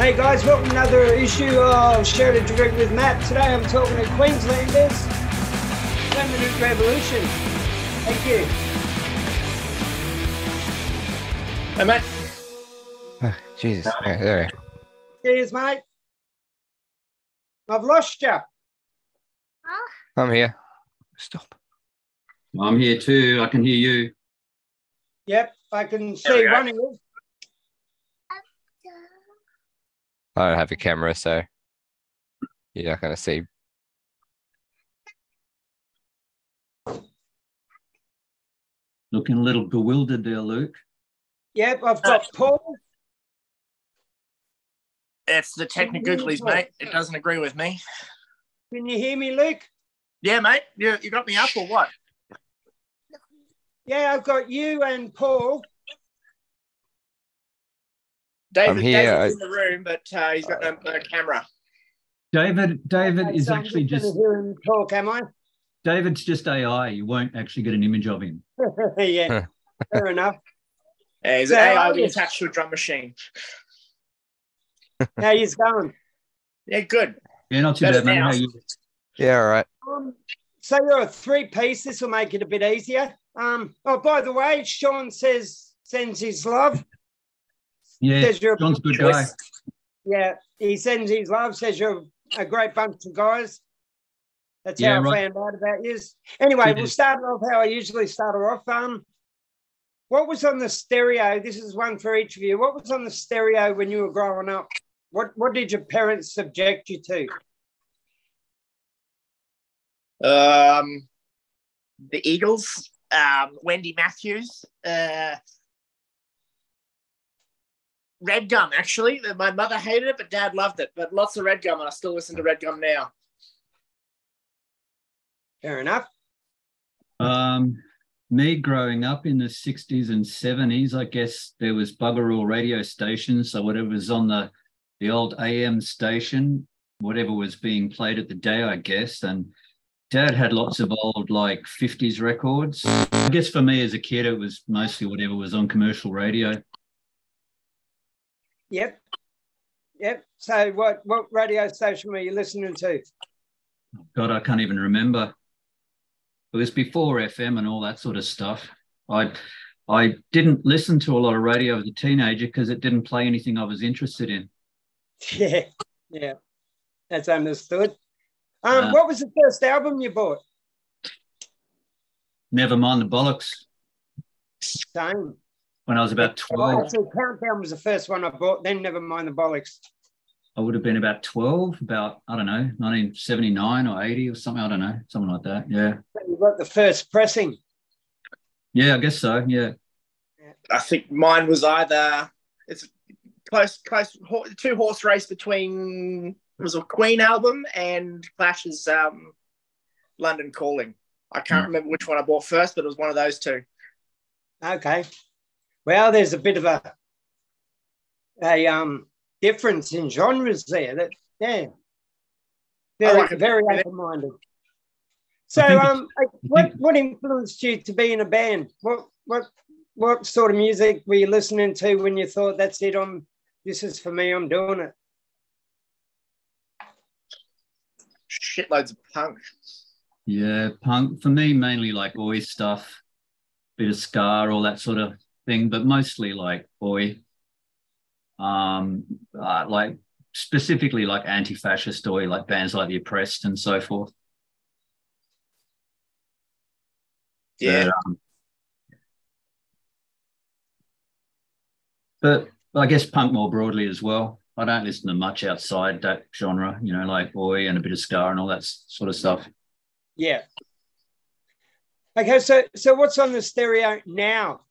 Hey guys, welcome to another issue of Share It Direct with Matt. Today I'm talking to Queenslanders, Permanent Revolution. Thank you. Hey, Matt. Oh, Jesus. Yeah, there. Cheers, mate. I've lost you. I'm here. Stop. I'm here too. I can hear you. Yep, I can see one of you. I don't have a camera, so you're not going to see. Looking a little bewildered there, Luke. Yep, I've got Paul. It's the technicalities, mate. It doesn't agree with me. Can you hear me, Luke? Yeah, mate. You got me up or what? Yeah, I've got you and Paul. I'm here. David's in the room, but he's got no camera. David Okay, is so actually I'm just gonna hear him talk, am I? David's just AI. You won't actually get an image of him. Yeah, fair enough. Yeah, he's So, an AI attached to a drum machine. How you going? Yeah, good. Yeah, not too Better bad, mate. now. How you? Yeah, all right. So you're a three-piece. This will make it a bit easier. Oh, by the way, Sean sends his love. Yeah, Says you're John's a good guy. Yeah, he sends his love. Says you're a great bunch of guys. That's Yeah, how I right. found out about you. Anyway, Yeah. we'll start off how I usually start off. What was on the stereo? This is one for each of you. What was on the stereo when you were growing up? What did your parents subject you to? The Eagles, Wendy Matthews, Red Gum, actually. My mother hated it, but Dad loved it. But lots of Red Gum, and I still listen to Red Gum now. Fair enough. Me growing up in the 60s and 70s, I guess there was bugger all radio stations. So whatever was on the old AM station, whatever was being played at the day, I guess. And Dad had lots of old, like, 50s records. I guess for me as a kid, it was mostly whatever was on commercial radio. Yep. So what radio station were you listening to? God, I can't even remember. It was before FM and all that sort of stuff. I didn't listen to a lot of radio as a teenager because it didn't play anything I was interested in. Yeah. That's understood. What was the first album you bought? Never mind the bollocks. Same. When I was about 12, Actually, Countdown was the first one I bought, then Never Mind the Bollocks. I would have been about 12, I don't know, 1979 or 80 or something. I don't know, something like that. Yeah. You got the first pressing. Yeah, I guess so. Yeah. I think mine was either it's close two-horse race between it was a Queen album and Clash's London Calling. I can't remember which one I bought first, but it was one of those two. Okay. Well, there's a bit of a difference in genres there. Very open-minded. So, what influenced you to be in a band? What sort of music were you listening to when you thought, that's it, this is for me, I'm doing it? Shitloads of punk. Yeah, punk. For me, mainly like oi stuff, bit of ska, all that sort of thing, but mostly like oi. Like specifically like anti-fascist oi, like bands like The Oppressed and so forth. Yeah. But I guess punk more broadly as well. I don't listen to much outside that genre, like oi and a bit of ska and all that sort of stuff. Yeah. Okay, so what's on the stereo now?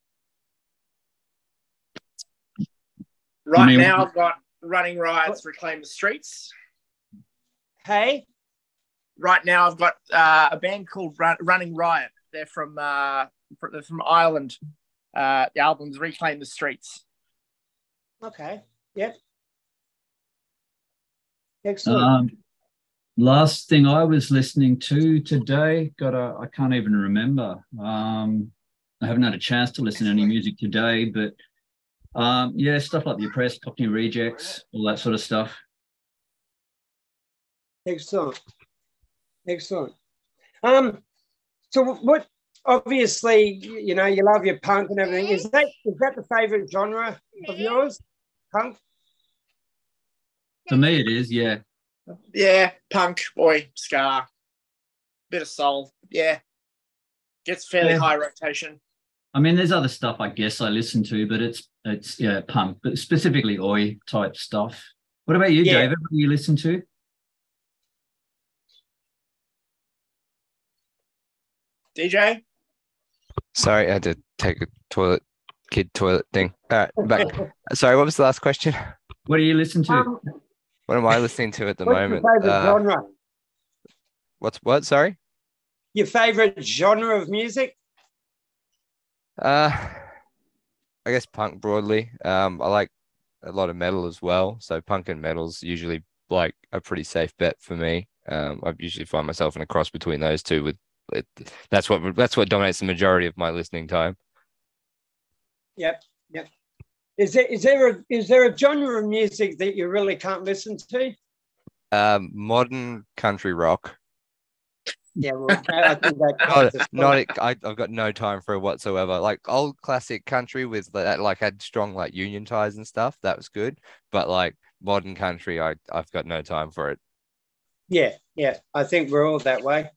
Now I've got Running Riots, Reclaim the Streets. Hey? Right now I've got a band called Running Riot. They're from Ireland. The album's Reclaim the Streets. Okay, yep. Excellent. Last thing I was listening to today, I can't even remember. I haven't had a chance to listen to any music today, but Yeah, stuff like The Oppressed, Cockney Rejects, all that sort of stuff. Excellent. Excellent. So what, obviously, you know, you love your punk and everything. Is that the favorite genre of yours? Punk? For me, it is, yeah. Yeah, punk, oi, ska, bit of soul. Yeah. Gets fairly high rotation. I mean, there's other stuff I guess I listen to, but it's yeah, punk, but specifically oi type stuff. What about you, David? What do you listen to? DJ? Sorry, I had to take a kid toilet thing. All right, back. Sorry, what was the last question? What do you listen to? What am I listening to at the what's moment? Your favorite genre? What? Sorry? Your favorite genre of music? I guess punk broadly. I like a lot of metal as well. So punk and metal's usually like a pretty safe bet for me. I usually find myself in a cross between those two. That's what dominates the majority of my listening time. Yep. Is there a genre of music that you really can't listen to? Modern country rock. Yeah, well, I think that I've got no time for it whatsoever. Like old classic country with that, like had strong like union ties and stuff. That was good, but like modern country, I've got no time for it. Yeah. I think we're all that way.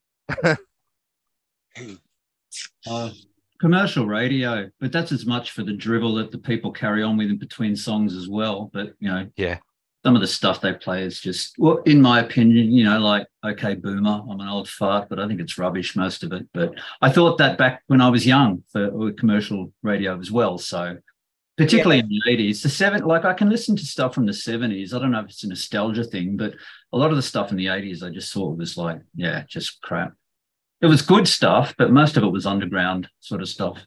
Commercial radio, but that's as much for the drivel that the people carry on with in between songs as well. But you know, yeah, some of the stuff they play is just, well, in my opinion, you know, like, okay, boomer, I'm an old fart, but I think it's rubbish, most of it. But I thought that back when I was young for commercial radio as well. So particularly in the 80s, like I can listen to stuff from the 70s. I don't know if it's a nostalgia thing, but a lot of the stuff in the 80s, I just thought was like, yeah, just crap. It was good stuff, but most of it was underground sort of stuff.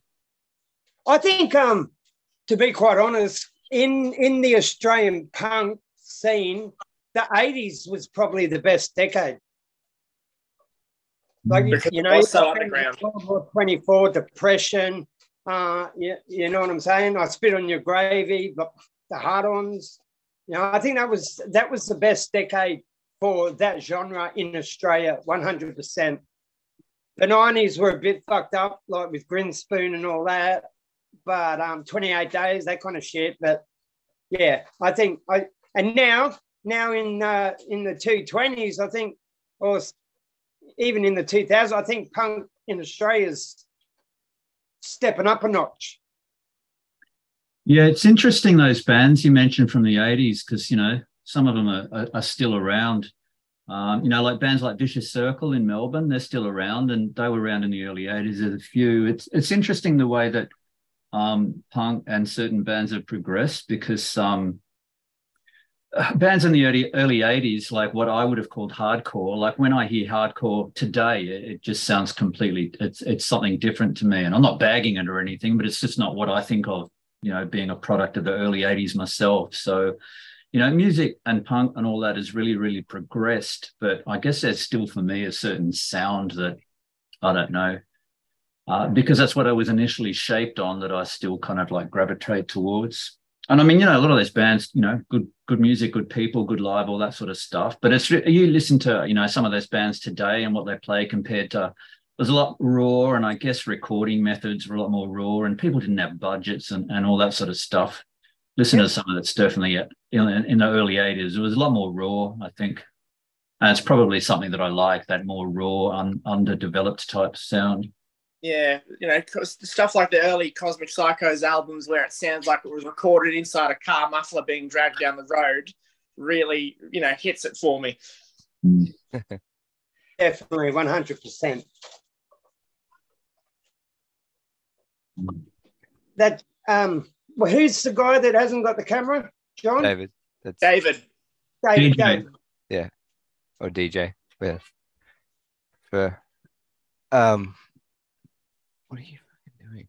I think, to be quite honest, in the Australian punk scene, the 80s was probably the best decade. Like, you know, also underground. World War 24, Depression, you know what I'm saying? I Spit on Your Gravy, the Hard-Ons. You know, I think that was the best decade for that genre in Australia, 100%. The 90s were a bit fucked up, like with Grinspoon and all that, but 28 Days, that kind of shit. But yeah, I think and now in the 2020s, I think, or even in the 2000s, I think punk in Australia is stepping up a notch. Yeah, it's interesting, those bands you mentioned from the 80s, because, you know, some of them are still around. You know, like bands like Vicious Circle in Melbourne, they're still around, and they were around in the early 80s. There's a few. It's interesting the way that punk and certain bands have progressed, because bands in the early 80s, like what I would have called hardcore, like when I hear hardcore today, it just sounds completely, it's something different to me. And I'm not bagging it or anything, but it's just not what I think of, you know, being a product of the early 80s myself. So, you know, music and punk and all that has really, really progressed. But I guess there's still, for me, a certain sound that I don't know, because that's what I was initially shaped on, that I still kind of like gravitate towards. And I mean, you know, a lot of those bands, you know, good music, good people, good live, all that sort of stuff. But it's, you listen to, you know, some of those bands today and what they play compared to, there's a lot raw, and I guess recording methods were a lot more raw, and people didn't have budgets and all that sort of stuff. Listen to some of that's definitely in the early 80s. It was a lot more raw, I think. And it's probably something that I like, that more raw, underdeveloped type sound. Yeah, you know, stuff like the early Cosmic Psychos albums where it sounds like it was recorded inside a car muffler being dragged down the road really, you know, hits it for me. Definitely, 100%. That well, who's the guy that hasn't got the camera? John? David. David. David. Yeah. Or DJ. Yeah. For what are you fucking doing?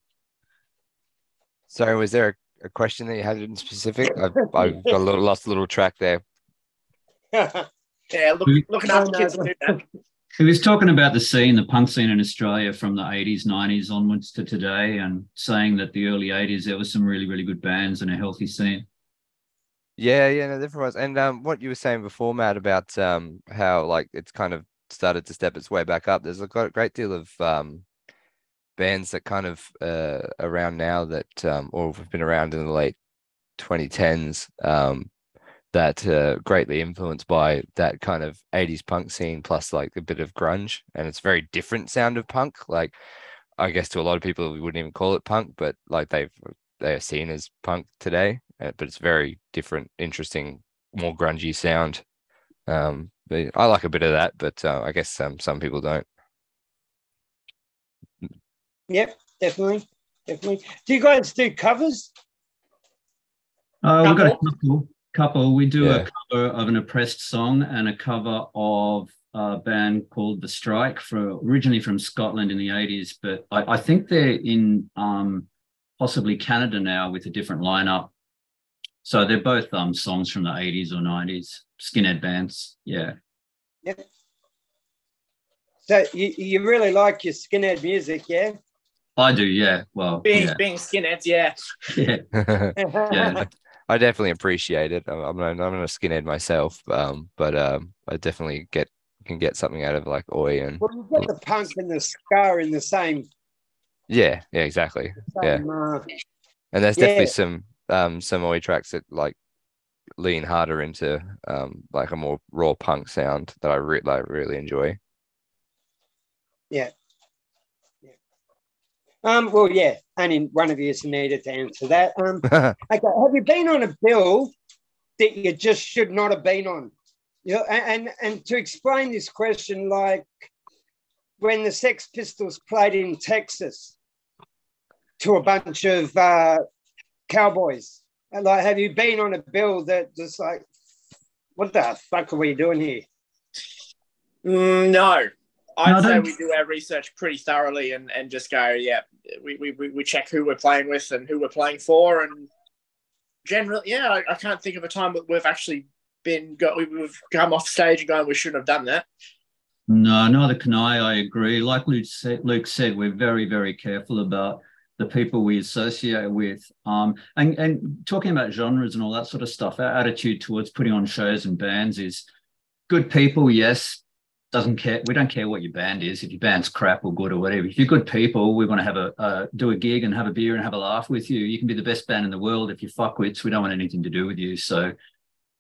Sorry, was there a question that you had in specific? I've got lost a little track there. Yeah, looking after kids to do that. He was talking about the scene, the punk scene in Australia from the 80s, 90s onwards to today, and saying that the early 80s, there were some really, really good bands and a healthy scene. Yeah, no, definitely was. And what you were saying before, Matt, about how like it's kind of started to step its way back up. There's a great deal of bands that kind of around now that or have been around in the late 2010s that greatly influenced by that kind of 80s punk scene plus like a bit of grunge, and it's very different sound of punk. Like I guess to a lot of people we wouldn't even call it punk, but like they are seen as punk today, but it's very different, interesting, more grungy sound. But I like a bit of that, but I guess some people don't. Yep, definitely. Do you guys do covers? We've got a couple. We do Yeah. a cover of an Oppressed song and a cover of a band called The Strike, originally from Scotland in the 80s, but I think they're in possibly Canada now with a different lineup. So they're both songs from the 80s or 90s, skinhead bands. Yeah. Yep. So you really like your skinhead music, yeah? I do, yeah. Well, being skinheads, yeah. Yeah. I definitely appreciate it. I'm not a skinhead myself, but I definitely can get something out of like Oi and. Well, you get the punk and the ska in the same. Yeah, exactly. Same, and there's definitely some Oi tracks that like lean harder into like a more raw punk sound that I really enjoy. Yeah. Well, yeah, only one of you needed to answer that. Okay, have you been on a bill that you just should not have been on? You know, and to explain this question, like when the Sex Pistols played in Texas to a bunch of cowboys, like, have you been on a bill that just like, what the fuck are we doing here? No. I'd say we do our research pretty thoroughly and just go, yeah, we check who we're playing with and who we're playing for. And generally, yeah, I can't think of a time that we've actually we've come off stage and gone, we shouldn't have done that. No, neither can I agree. Like Luke said, we're very, very careful about the people we associate with. And talking about genres and all that sort of stuff, our attitude towards putting on shows and bands is good people, yes. Doesn't care. We don't care what your band is. If your band's crap or good or whatever. If you're good people, we want to have do a gig and have a beer and have a laugh with you. You can be the best band in the world. If you're fuckwits, we don't want anything to do with you. So,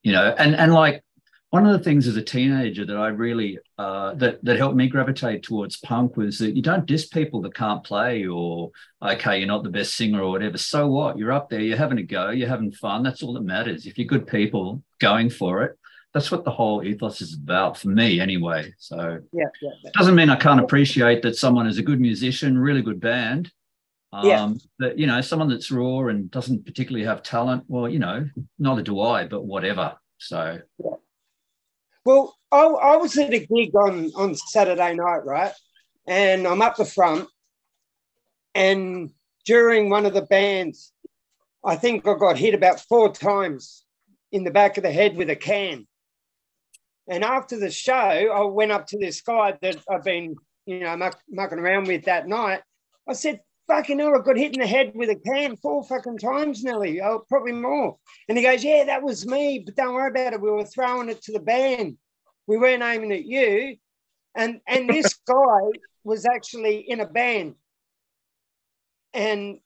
you know, and like one of the things as a teenager that I really that helped me gravitate towards punk was that you don't diss people that can't play, or okay, you're not the best singer or whatever. So what? You're up there. You're having a go. You're having fun. That's all that matters. If you're good people going for it. That's what the whole ethos is about for me anyway. So it doesn't mean I can't appreciate that someone is a good musician, really good band. But, you know, someone that's raw and doesn't particularly have talent, well, you know, neither do I, but whatever. So. Yeah. Well, I was at a gig on Saturday night, right? And I'm up the front. And during one of the bands, I think I got hit about 4 times in the back of the head with a can. And after the show, I went up to this guy that I've been, you know, mucking around with that night. I said, fucking hell, I got hit in the head with a can 4 fucking times, Nelly. Oh, probably more. And he goes, yeah, that was me, but don't worry about it. We were throwing it to the band. We weren't aiming at you. And this guy was actually in a band. And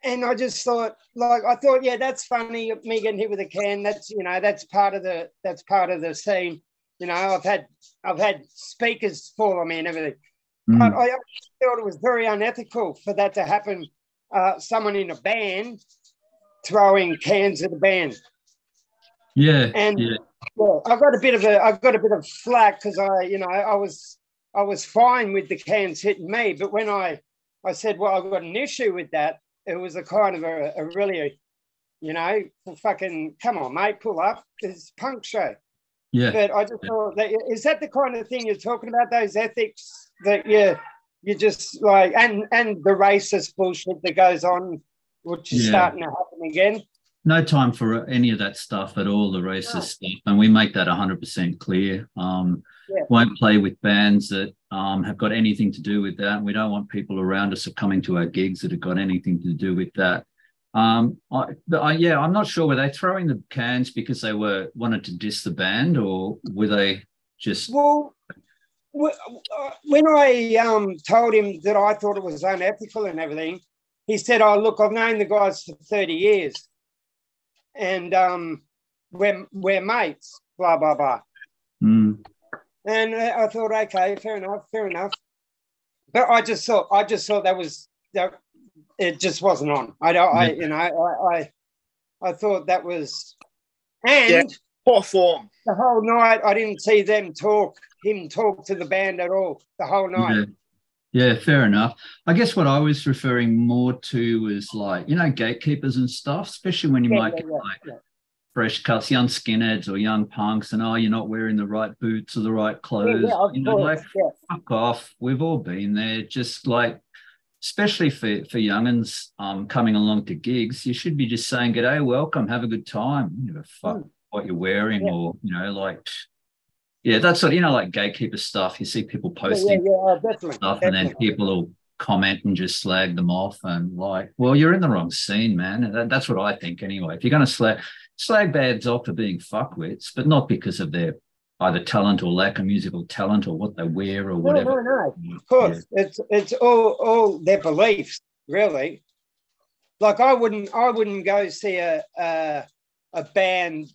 I just thought, yeah, that's funny. Me getting hit with a can. That's, you know, that's part of the scene. You know, I've had speakers fall on me and everything. But I thought it was very unethical for that to happen. Someone in a band throwing cans at a band. Yeah. And I got a bit of flack because I was fine with the cans hitting me, but when I said, well, I've got an issue with that. It was a kind of a really, you know, fucking, come on, mate, pull up. It's a punk show. Yeah. But I just thought, is that the kind of thing you're talking about, those ethics that you just like, and the racist bullshit that goes on, which is starting to happen again? no time for any of that stuff at all, the racist stuff, and we make that 100% clear. Won't play with bands that have got anything to do with that. We don't want people around us coming to our gigs that have got anything to do with that. I'm not sure, were they throwing the cans because they wanted to diss the band, or were they just... Well, when I told him that I thought it was unethical and everything, he said, "Oh, look, I've known the guys for 30 years and we're mates, blah, blah, blah." Mm. And I thought, okay, fair enough. But I just thought that it just wasn't on. I thought that was, and poor form. The whole night I didn't see him talk to the band at all. The whole night. Yeah, fair enough. I guess what I was referring more to was like, gatekeepers and stuff, especially when you might get fresh cuts, young skinheads or young punks, and you're not wearing the right boots or the right clothes. Fuck off. We've all been there. Just like, especially for young'uns coming along to gigs, you should be just saying, "G'day, welcome, have a good time." Fuck what you're wearing, or that's what like gatekeeper stuff. You see people posting stuff, and then people will comment and just slag them off, and like, well, you're in the wrong scene, man. That's what I think anyway. If you're going to slag bands off for being fuckwits, but not because of their either talent or lack of musical talent or what they wear or whatever. No. Of course, it's all their beliefs, really. Like I wouldn't go see a band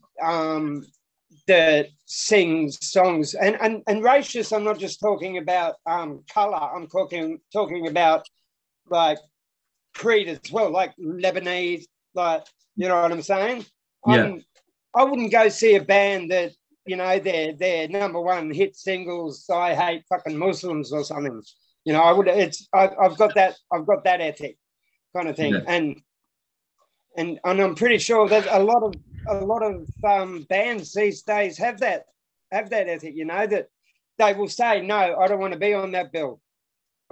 that sings songs and racist. I'm not just talking about color. I'm talking about like creed as well, like Lebanese, like, you know what I'm saying? Yeah. I wouldn't go see a band that, their number one hit singles, "I hate fucking Muslims" or something. I've got that ethic kind of thing. Yeah. And I'm pretty sure that a lot of bands these days have that ethic, that they will say, "No, I don't want to be on that bill.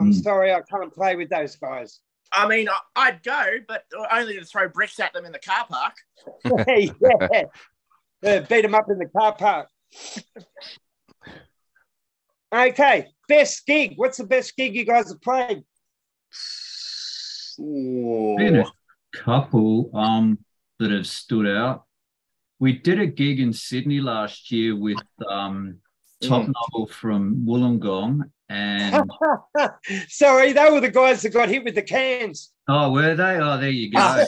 I'm sorry, I can't play with those guys." I mean, I'd go, but only to throw bricks at them in the car park. Beat them up in the car park. Okay, best gig. What's the best gig you guys have played? Been a couple that have stood out. We did a gig in Sydney last year with Top Novel from Wollongong, and sorry, they were the guys that got hit with the cans. Oh, were they? Oh, there you go.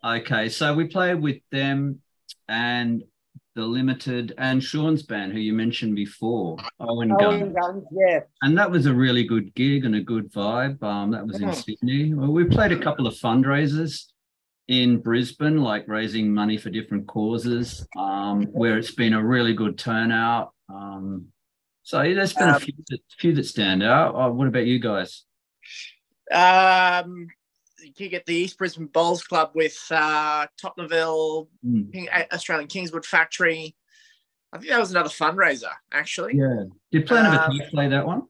Okay, so we played with them and The Limited and Sean's band, who you mentioned before, Owen Guns. Yeah. And that was a really good gig and a good vibe. That was in Sydney. Well, we played a couple of fundraisers in Brisbane, like raising money for different causes, where it's been a really good turnout. So there's been a few that stand out. What about you guys? You get the East Brisbane Bowls Club with Tottenville, Australian Kingswood Factory. I think that was another fundraiser, actually. Yeah. Did Plan of Attack play that one?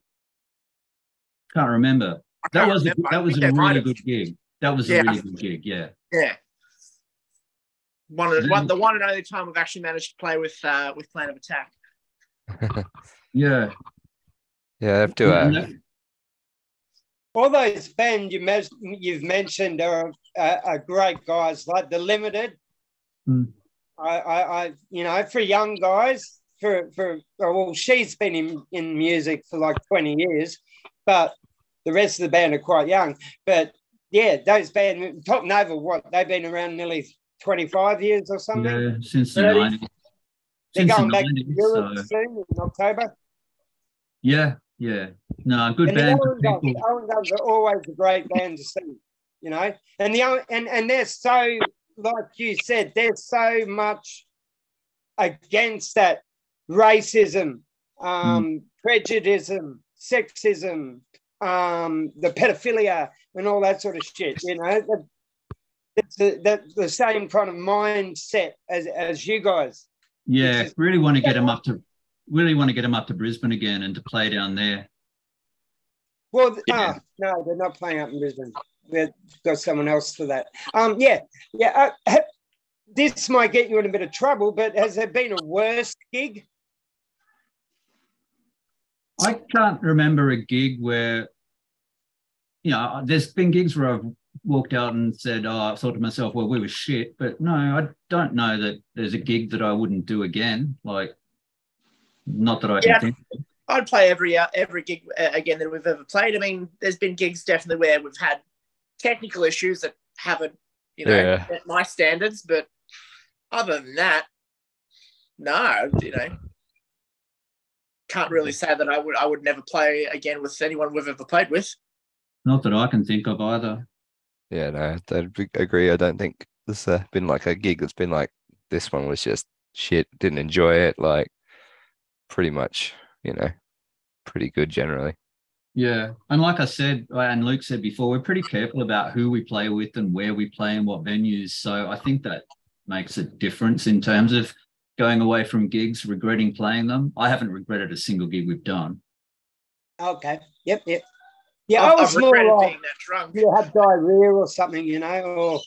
Can't remember. That was a really good gig. That was a really good gig, yeah. Yeah. The one and only time we've actually managed to play with Plan of Attack. Yeah. Yeah, I have to. All those bands you've mentioned are great guys, like The Limited. I for young guys, she's been in music for like 20 years, but the rest of the band are quite young. But yeah, those bands, Top Nova, they've been around nearly 25 years or something. Yeah, since the 90s. They're going back to Europe soon in October. Yeah. No, good band. Owen Guns are always a great band to see, and they're so, like you said, they're so much against that racism, prejudice, sexism, the pedophilia and all that sort of shit, It's the same kind of mindset as you guys. Yeah, really want to get them up to Brisbane again and to play down there. Well, no, they're not playing up in Brisbane. we've got someone else for that. This might get you in a bit of trouble, but has there been a worse gig? I can't remember a gig where, there's been gigs where I've walked out and said, I thought to myself, well, we were shit. But no, I don't know that there's a gig that I wouldn't do again. Like, not that I can think of. I'd play every gig again that we've ever played. I mean, there's been gigs definitely where we've had technical issues that haven't, met my standards. But other than that, no, can't really say that I would never play again with anyone we've ever played with. Not that I can think of either. Yeah, no, I agree. I don't think there's been like a gig that's been like this one was just shit. Didn't enjoy it. Like pretty much, pretty good generally. Yeah, and like I said, and Luke said before, we're pretty careful about who we play with and where we play and what venues. So I think that makes a difference in terms of going away from gigs, regretting playing them. I haven't regretted a single gig we've done. Okay. Yep. Yeah, I was more like being that drunk. You had diarrhea or something, or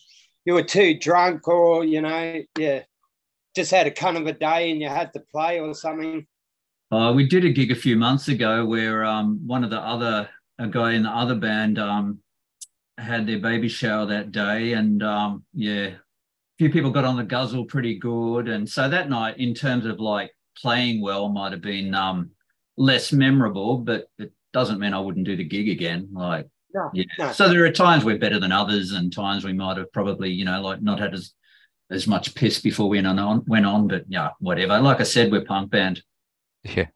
you were too drunk, or just had a kind of a day and you had to play or something. We did a gig a few months ago where a guy in the other band had their baby shower that day, and a few people got on the guzzle pretty good, and so that night, in terms of like playing well, might have been less memorable, but it doesn't mean I wouldn't do the gig again. Like, no. So there are times we're better than others, and times we might have probably, not had as much piss before we went on. But yeah, whatever. Like I said, we're punk band. Yeah.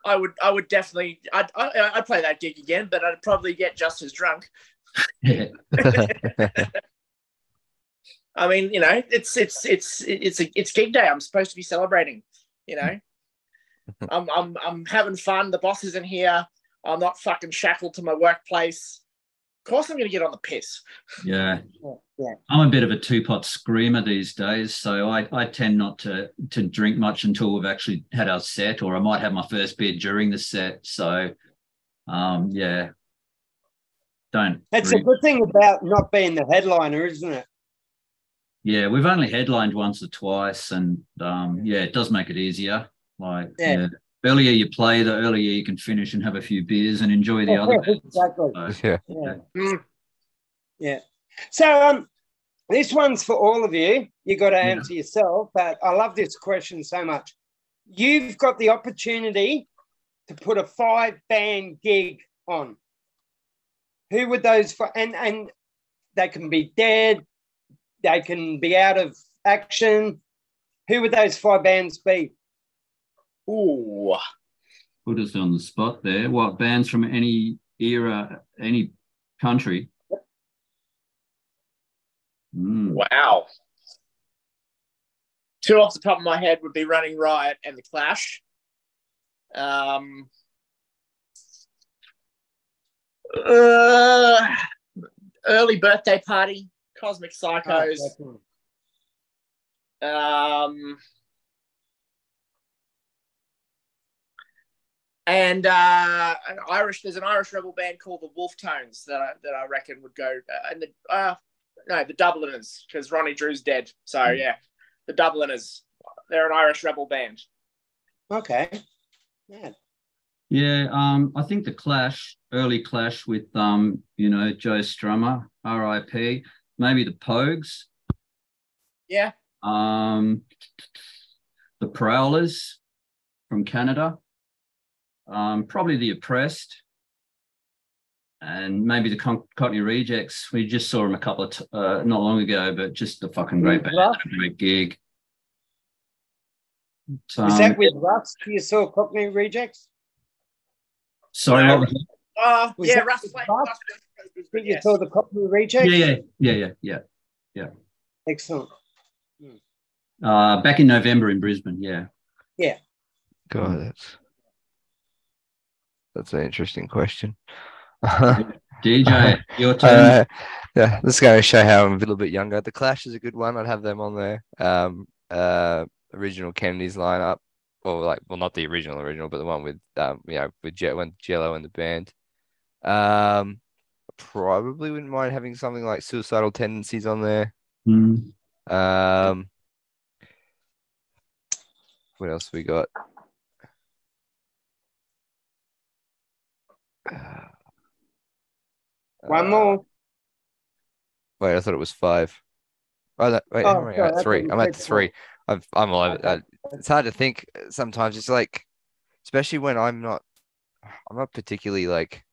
I would definitely. I'd play that gig again, but I'd probably get just as drunk. Yeah. I mean, it's gig day. I'm supposed to be celebrating. I'm having fun. The boss isn't here. I'm not fucking shackled to my workplace. Of course, I'm going to get on the piss. Yeah. I'm a bit of a two-pot screamer these days, so I tend not to drink much until we've actually had our set, or I might have my first beer during the set. So, Don't. That's a good thing about not being the headliner, isn't it? Yeah, we've only headlined once or twice, and it does make it easier. Earlier you play, the earlier you can finish and have a few beers and enjoy the other bands. Exactly. So this one's for all of you. You got to answer yourself, but I love this question so much. You've got the opportunity to put a 5-band gig on. Who would those and they can be dead, they can be out of action. Who would those 5 bands be? Ooh. Put us on the spot there. What, bands from any era, any country? Wow. 2 off the top of my head would be Running Riot and The Clash. Early Birthday Party, Cosmic Psychos. And there's an Irish rebel band called the Wolf Tones that I reckon would go. The Dubliners, because Ronnie Drew's dead. So yeah, the Dubliners. They're an Irish rebel band. Okay. Yeah. Yeah. I think the Clash, early Clash with Joe Strummer, R.I.P. Maybe the Pogues. Yeah. The Prowlers from Canada. Probably the Oppressed, and maybe the Cockney Rejects. We just saw them a couple of not long ago, but just a fucking great band, a great gig. Is that with Russ? You saw Cockney Rejects? Sorry, what was that? Russ. You saw the Cockney Rejects? Yeah. Excellent. Back in November in Brisbane. Yeah. God, that's an interesting question. DJ, your turn. This is going to show how I'm a little bit younger. The Clash is a good one. I'd have them on there. Original Kennedy's lineup, or not the original, but the one with with Jello and the band. probably wouldn't mind having something like Suicidal Tendencies on there. Mm. What else we got? One more. Wait, I thought it was 5. Oh, wait, how many? Sorry, At 3. I'm at 3. I'm all over. Okay. It's hard to think sometimes. It's like, especially when I'm not particularly like.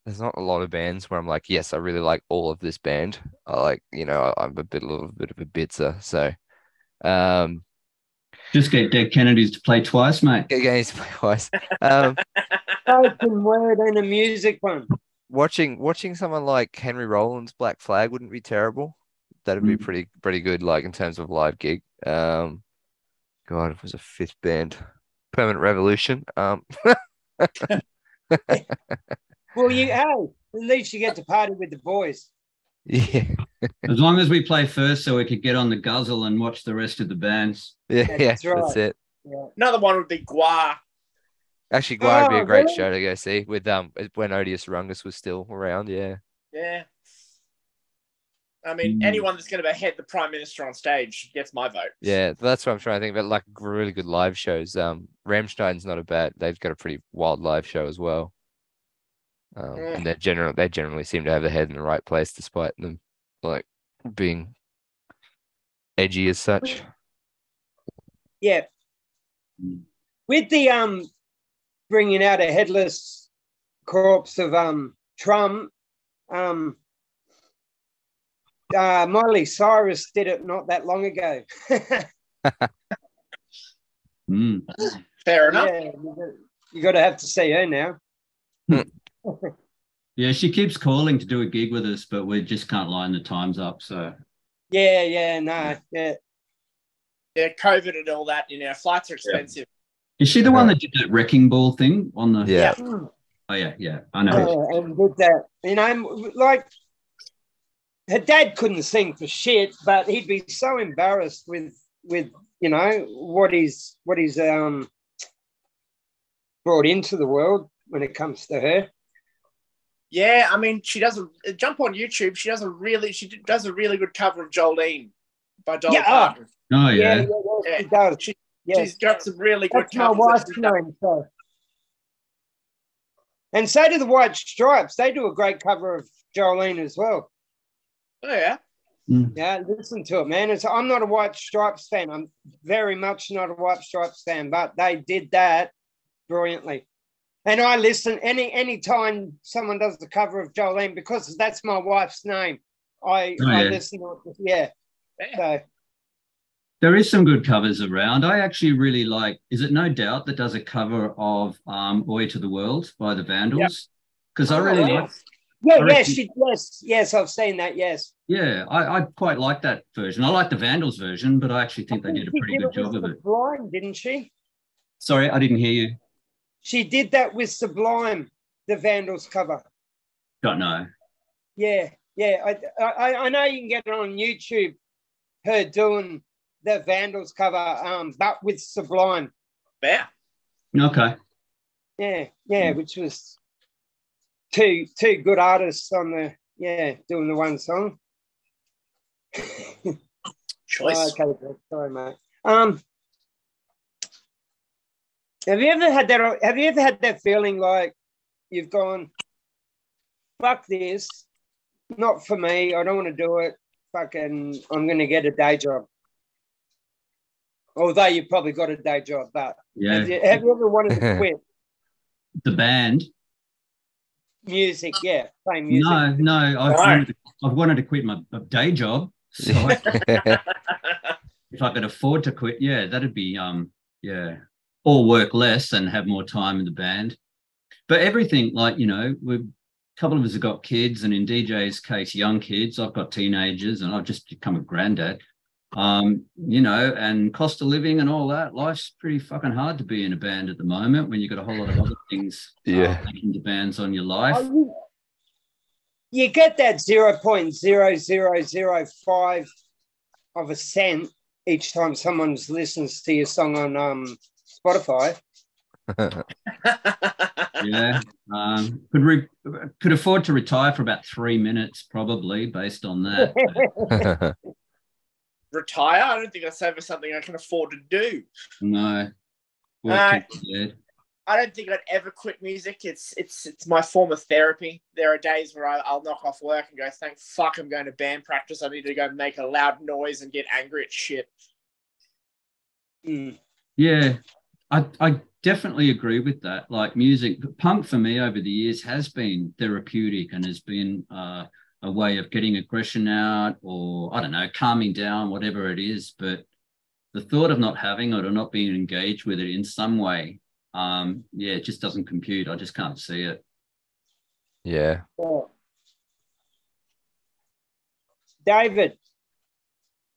There's not a lot of bands where I'm like, yes, I really like all of this band. I like, I'm a little bit of a bitzer. So, Just get Dead Kennedys to play twice, mate. against my voice. Spoken word and a music one. Watching someone like Henry Rollins' Black Flag wouldn't be terrible. That'd be pretty good, like in terms of live gig. God, it was a 5th band, Permanent Revolution. Well, at least you get to party with the boys. Yeah. As long as we play first, so we could get on the guzzle and watch the rest of the bands. That's right. That's it. Yeah. Another one would be Gua. Actually, Guar would be a great really? show to go see with when Odious Rungus was still around. Yeah. Yeah. I mean, anyone that's going to behead the Prime Minister on stage gets my vote. Yeah, that's what I'm trying to think about. Like really good live shows. Rammstein's not a bad. They've got a pretty wild live show as well. And they generally seem to have their head in the right place, despite them like being edgy as such. Yeah. With the bringing out a headless corpse of Trump, Miley Cyrus did it not that long ago. Fair enough. Yeah, you got to have to see her now. Yeah, she keeps calling to do a gig with us, but we just can't line the times up. So Yeah, COVID and all that. Flights are expensive. is she the one that did that wrecking ball thing on the? Yeah. Oh yeah, I know. And with that, like her dad couldn't sing for shit, but he'd be so embarrassed with what he's brought into the world when it comes to her. Yeah, I mean, she doesn't jump on YouTube. She does a really good cover of Jolene by Dolly Parton. Oh yeah. She does. She's got some really good covers. My wife's name, so. And so do the White Stripes. They do a great cover of Jolene as well. Oh yeah. Yeah, listen to it, man. I'm not a White Stripes fan. I'm very much not a White Stripes fan, but they did that brilliantly. And I listen any time someone does the cover of Jolene, because that's my wife's name. I listen to it. Yeah. So. There is some good covers around. I actually really like, is it No Doubt that does a cover of Oi to the World by the Vandals? Because I really like. Yes, I've seen that, yes. Yeah, I quite like that version. I like the Vandals version, but I actually think they did a pretty good job of it. Sublime, didn't she? Sorry, I didn't hear you. She did that with Sublime, the Vandals cover. Don't know. Yeah. I know you can get it on YouTube, her doing the Vandals cover, but with Sublime. Yeah. Okay. Yeah, which was two good artists on doing the one song. Choice. Okay, sorry, mate. Have you ever had that feeling like you've gone, fuck this, not for me, I don't want to do it, fucking, I'm going to get a day job. Although you've probably got a day job, but yeah. Have you ever wanted to quit? The band? Music, yeah, playing music. No, I've wanted to quit my day job. So if I could afford to quit, that'd be, or work less and have more time in the band. But everything, like, a couple of us have got kids, and in DJ's case, young kids. I've got teenagers, and I've just become a granddad. And cost of living and all that. Life's pretty fucking hard to be in a band at the moment when you've got a whole lot of other things making demands on your life. You get that 0.0005 of a cent each time someone listens to your song on Spotify. Yeah. Could afford to retire for about 3 minutes, probably, based on that. Retire? I don't think that's ever something I can afford to do. No. I don't think I'd ever quit music. It's my form of therapy. There are days where I'll knock off work and go, thank fuck I'm going to band practice. I need to go make a loud noise and get angry at shit. Yeah, I definitely agree with that. Like music, punk for me over the years has been therapeutic and has been a way of getting aggression out, or I don't know, calming down, whatever it is. But the thought of not having it or not being engaged with it in some way, it just doesn't compute. I just can't see it. Yeah. David.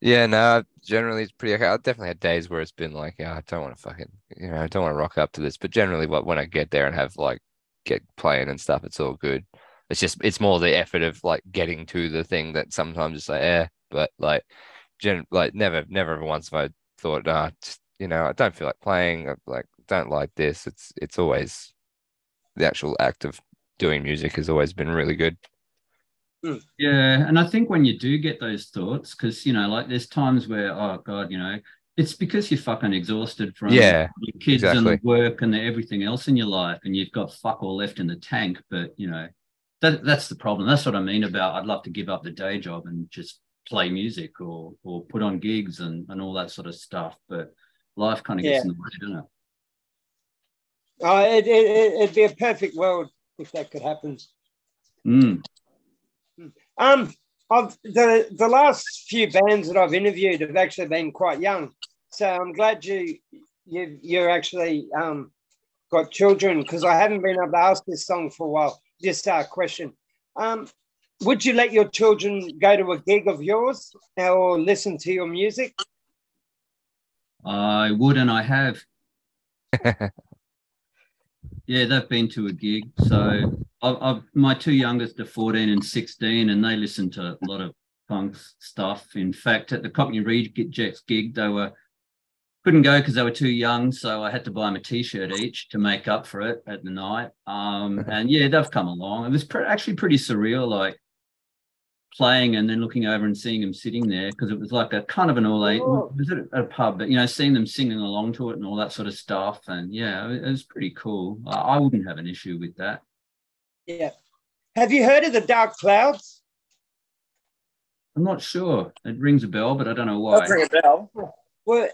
Yeah, no, generally it's pretty okay. I've definitely had days where it's been like, I don't want to fucking, I don't want to rock up to this. But generally, when I get there and have like get playing and stuff, it's all good. It's more the effort of like getting to the thing that sometimes it's like, but like, never ever once have I thought, I don't feel like playing. I like don't like this. It's always the actual act of doing music has always been really good. Yeah, and I think when you do get those thoughts, because like there's times where, oh God, it's because you're fucking exhausted from your kids and the work and everything else in your life, and you've got fuck all left in the tank. But that's the problem. That's what I mean about I'd love to give up the day job and just play music or put on gigs and all that sort of stuff. But life kind of gets in the way, doesn't it? It'd be a perfect world if that could happen. The last few bands that I've interviewed have actually been quite young, so I'm glad you're actually got children, because I haven't been able to ask this song for a while. Just a question: would you let your children go to a gig of yours or listen to your music? I would, and I have. Yeah, they've been to a gig. So my two youngest are 14 and 16, and they listen to a lot of punk stuff. In fact, at the Cockney Rejects gig, they couldn't go because they were too young. So I had to buy them a T-shirt each to make up for it at the night. And yeah, they've come along. It was actually pretty surreal, like playing and then looking over and seeing them sitting there, because it was like a kind of an all-age, it was at a pub, but seeing them singing along to it and all that sort of stuff. And yeah, it was pretty cool. I wouldn't have an issue with that. Yeah. Have you heard of the Dark Clouds? I'm not sure. It rings a bell, but I don't know why. Does ring a bell. Well,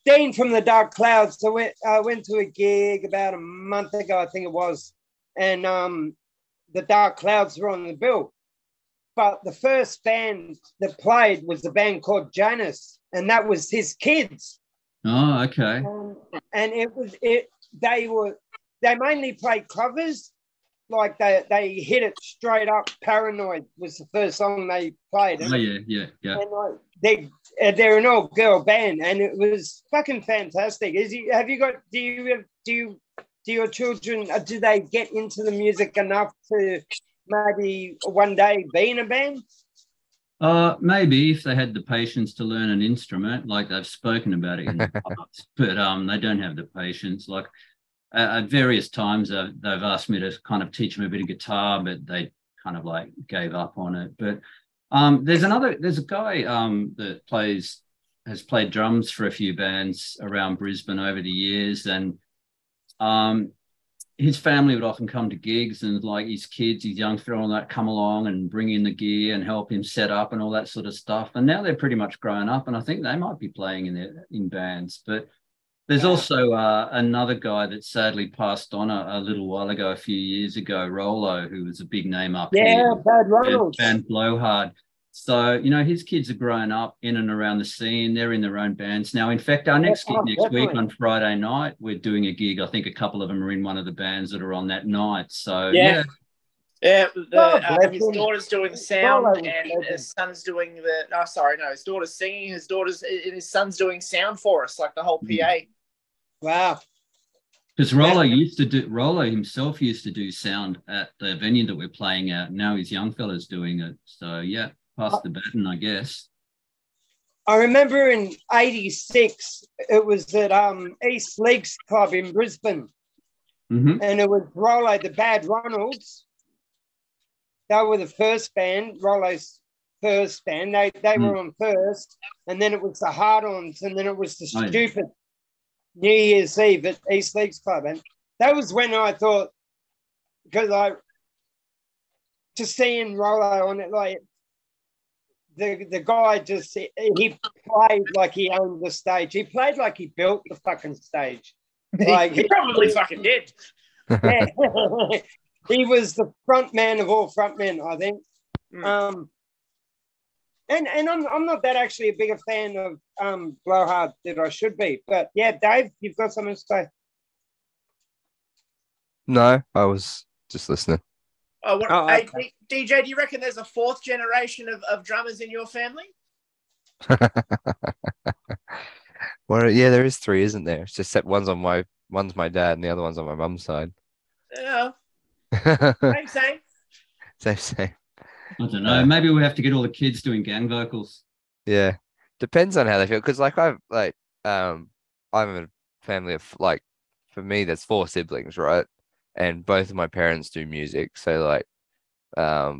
Dean from the Dark Clouds. So I went to a gig about a month ago, I think it was, and the Dark Clouds were on the bill. But the first band that played was a band called Janus, and that was his kids. Oh, okay. And they mainly played covers, like they hit it straight up. Paranoid was the first song they played. Oh yeah. And they're an all girl band, and it was fucking fantastic. Do your children, do they get into the music enough to maybe one day be in a band? Maybe if they had the patience to learn an instrument, like they've spoken about it in the past, but they don't have the patience. Like at various times they've asked me to kind of teach them a bit of guitar, but they kind of like gave up on it. But there's a guy that has played drums for a few bands around Brisbane over the years, and his family would often come to gigs, and like his kids, his youngster, all that come along and bring in the gear and help him set up and all that sort of stuff. And now they're pretty much grown up, and I think they might be playing in bands. But there's also another guy that sadly passed on a little while ago, a few years ago, Rolo, who was a big name up here. Yeah, Bad Ronald. Band Blowhard. So, his kids are growing up in and around the scene. They're in their own bands now. In fact, our next gig next week on Friday night, we're doing a gig. I think a couple of them are in one of the bands that are on that night. So, yeah. His daughter's doing sound, and his son's doing his daughter's singing, his son's doing sound for us, like the whole PA. Wow. Because Rolo himself used to do sound at the venue that we're playing at. Now his young fella's doing it. So, yeah. Past the baton, I guess. I remember in '86, it was at East Leagues Club in Brisbane, and it was Rollo, the Bad Ronalds. They were the first band, Rollo's first band. They were on first, and then it was the Hard-Ons, and then it was the Stupid New Year's Eve at East Leagues Club. And that was when I thought, because just seeing Rollo on it, like the guy he played like he owned the stage. He played like he built the fucking stage. Like he probably fucking did. Yeah. He was the front man of all front men, I think. And I'm not that actually a bigger fan of Blowhard that I should be. But yeah, Dave, you've got something to say? No, I was just listening. Hey, DJ, do you reckon there's a fourth generation of drummers in your family? Well, yeah, there is three, isn't there? It's just that one's my dad and the other one's on my mum's side. Yeah. Same. Same. I don't know. Maybe we have to get all the kids doing gang vocals. Yeah, depends on how they feel. Because I'm a family of for me, there's 4 siblings, right? And both of my parents do music. So what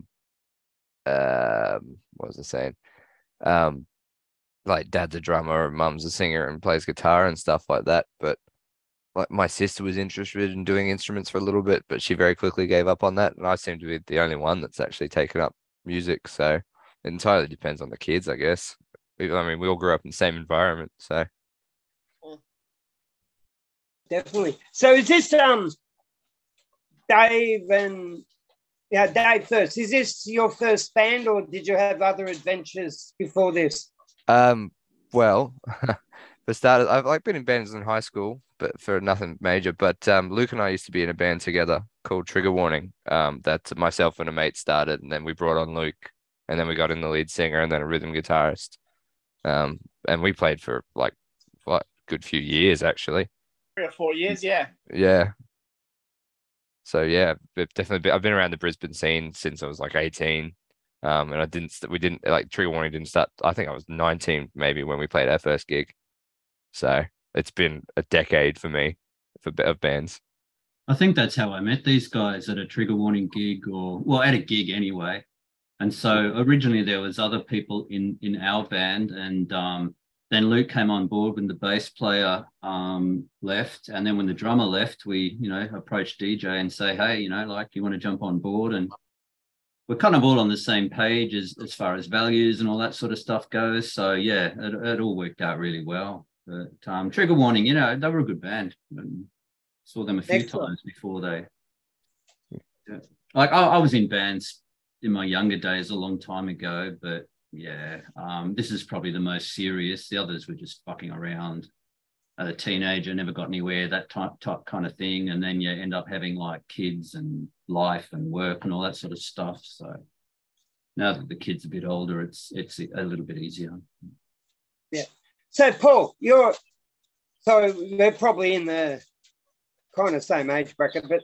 was I saying? Like dad's a drummer, and mum's a singer and plays guitar and stuff like that. But like my sister was interested in doing instruments for a little bit, but she very quickly gave up on that. And I seem to be the only one that's actually taken up music. So it entirely depends on the kids, I guess. We all grew up in the same environment, so. Definitely. So is this Dave and Dave first? Is this your first band, or did you have other adventures before this? Well, for starters, I've been in bands in high school, but for nothing major. But Luke and I used to be in a band together called Trigger Warning. That myself and a mate started, and then we brought on Luke, and then we got in the lead singer and then a rhythm guitarist. And we played for like a good few years actually. 3 or 4 years, yeah. Yeah. So yeah, I've been around the Brisbane scene since I was like 18. And we didn't like Trigger Warning didn't start. I think I was 19 maybe when we played our first gig. So it's been a decade for me of bands. I think that's how I met these guys, at a Trigger Warning gig, at a gig anyway. And so originally there was other people in our band, and then Luke came on board when the bass player left. And then when the drummer left, we, approached DJ and say, hey, you want to jump on board? And we're kind of all on the same page as far as values and all that sort of stuff goes. So yeah, it all worked out really well. But Trigger Warning, they were a good band. Saw them a few times before they. Yeah. Like I was in bands in my younger days a long time ago, but yeah, this is probably the most serious. The others were just fucking around. A teenager, never got anywhere, that type kind of thing, and then you end up having like kids and life and work and all that sort of stuff. So now that the kid's a bit older, it's a little bit easier. Yeah. So Paul, we're probably in the kind of same age bracket, but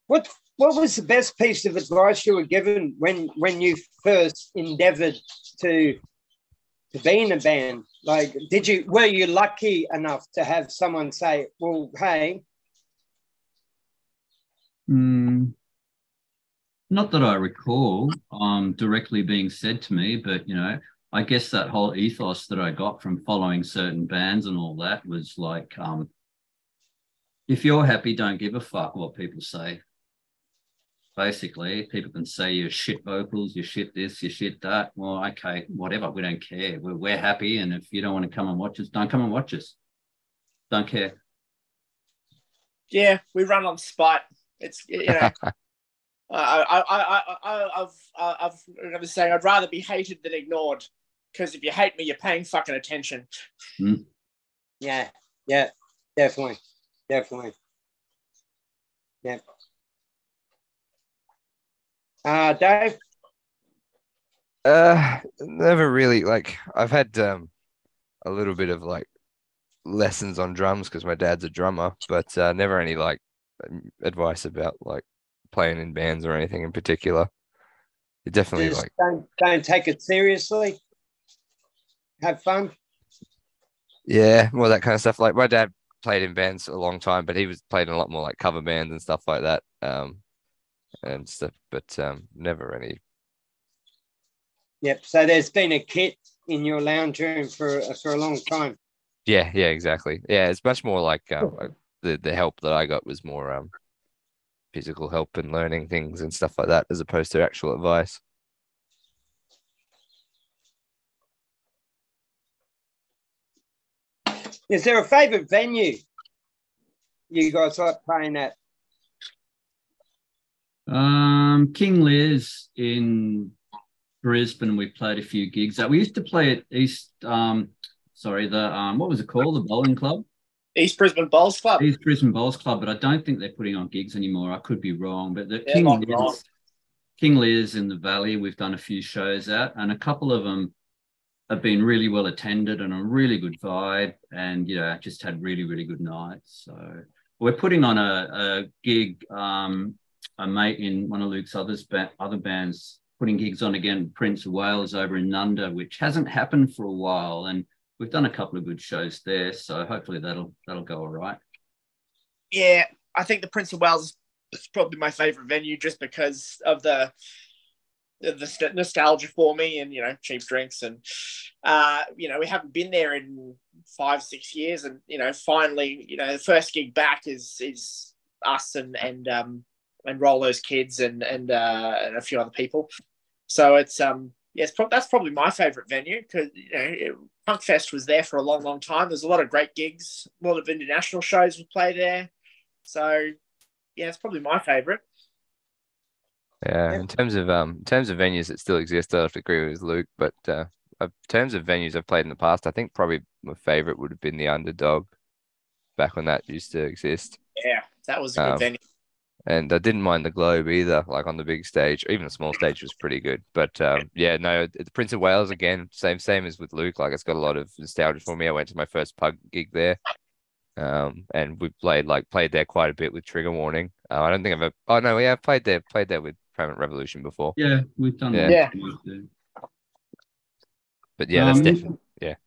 what was the best piece of advice you were given when you first endeavoured to be in a band? Like, were you lucky enough to have someone say, well, hey? Not that I recall directly being said to me, but, I guess that whole ethos that I got from following certain bands and all that was like, if you're happy, don't give a fuck what people say. Basically, people can say you're shit vocals, you're shit this, you're shit that. Well, okay, whatever. We don't care. We're happy, and if you don't want to come and watch us, don't come and watch us. Don't care. Yeah, we run on spite. It's I was saying I'd rather be hated than ignored, because if you hate me, you're paying fucking attention. Yeah, definitely. Yeah. Dave? Never really, I've had a little bit of lessons on drums because my dad's a drummer, but never any advice about playing in bands or anything in particular. It definitely just don't take it seriously. Have fun. Yeah, more that kind of stuff. Like my dad played in bands a long time, but he was played in a lot more like cover bands and stuff like that, and stuff. But never any. Yep. So there's been a kit in your lounge room for a long time. Yeah, exactly. Yeah, it's much more like the help that I got was more physical help and learning things and stuff like that, as opposed to actual advice. Is there a favourite venue you guys like playing at? King Lear's in Brisbane. We played a few gigs. We used to play at East. What was it called? The bowling club. East Brisbane Bowls Club. East Brisbane Bowls Club, but I don't think they're putting on gigs anymore. I could be wrong, but the King Lear's in the Valley, we've done a few shows at, and a couple of them have been really well attended and a really good vibe, and just had really, really good nights. So we're putting on a gig. A mate in one of Luke's other bands putting gigs on again, Prince of Wales over in Nunda, which hasn't happened for a while, and we've done a couple of good shows there. So hopefully that'll go all right. Yeah, I think the Prince of Wales is probably my favourite venue just because of the nostalgia for me, and cheap drinks, and we haven't been there in 5-6 years, and finally the first gig back is us and Rollo's kids and a few other people. So it's that's probably my favourite venue, because Punk Fest was there for a long, long time. There's a lot of great gigs, a lot of international shows we play there. So yeah, it's probably my favourite. Yeah, in terms of venues that still exist, I have to agree with Luke. But in terms of venues I've played in the past, I think probably my favourite would have been the Underdog, back when that used to exist. Yeah, that was a good venue. And I didn't mind the Globe either, like on the big stage. Even the small stage was pretty good. But the Prince of Wales, again, same as with Luke. Like, it's got a lot of nostalgia for me. I went to my first pub gig there. And we played there quite a bit with Trigger Warning. I don't think I've ever. Oh no, I've played there with Permanent Revolution before. Yeah, we've done that. Yeah. But yeah, that's definitely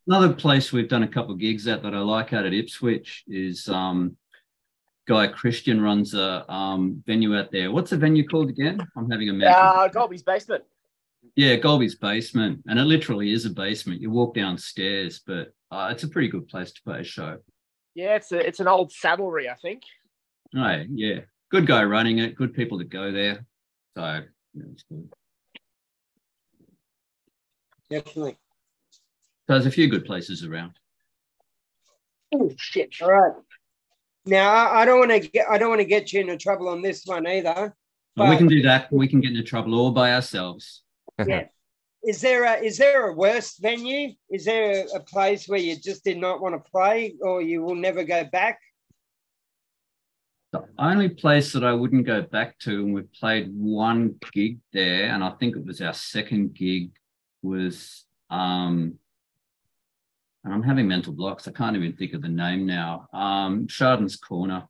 another place we've done a couple of gigs at that I like out at Ipswich is Guy Christian runs a venue out there. What's the venue called again? I'm having a mental. Golby's Basement. Yeah, Golby's Basement, and it literally is a basement. You walk downstairs, but it's a pretty good place to play a show. Yeah, it's an old saddlery, I think. Oh, yeah. Good guy running it, good people that go there. So, it's good. Definitely. So there's a few good places around. Oh, shit. All right. Now, I don't want to get you into trouble on this one either. Well, we can do that. We can get into trouble all by ourselves. Yeah. Is there a worse venue? Is there a place where you just did not want to play, or you will never go back? The only place that I wouldn't go back to, and we've played one gig there, and I think it was our second gig, was and I'm having mental blocks. I can't even think of the name now. Chardon's Corner.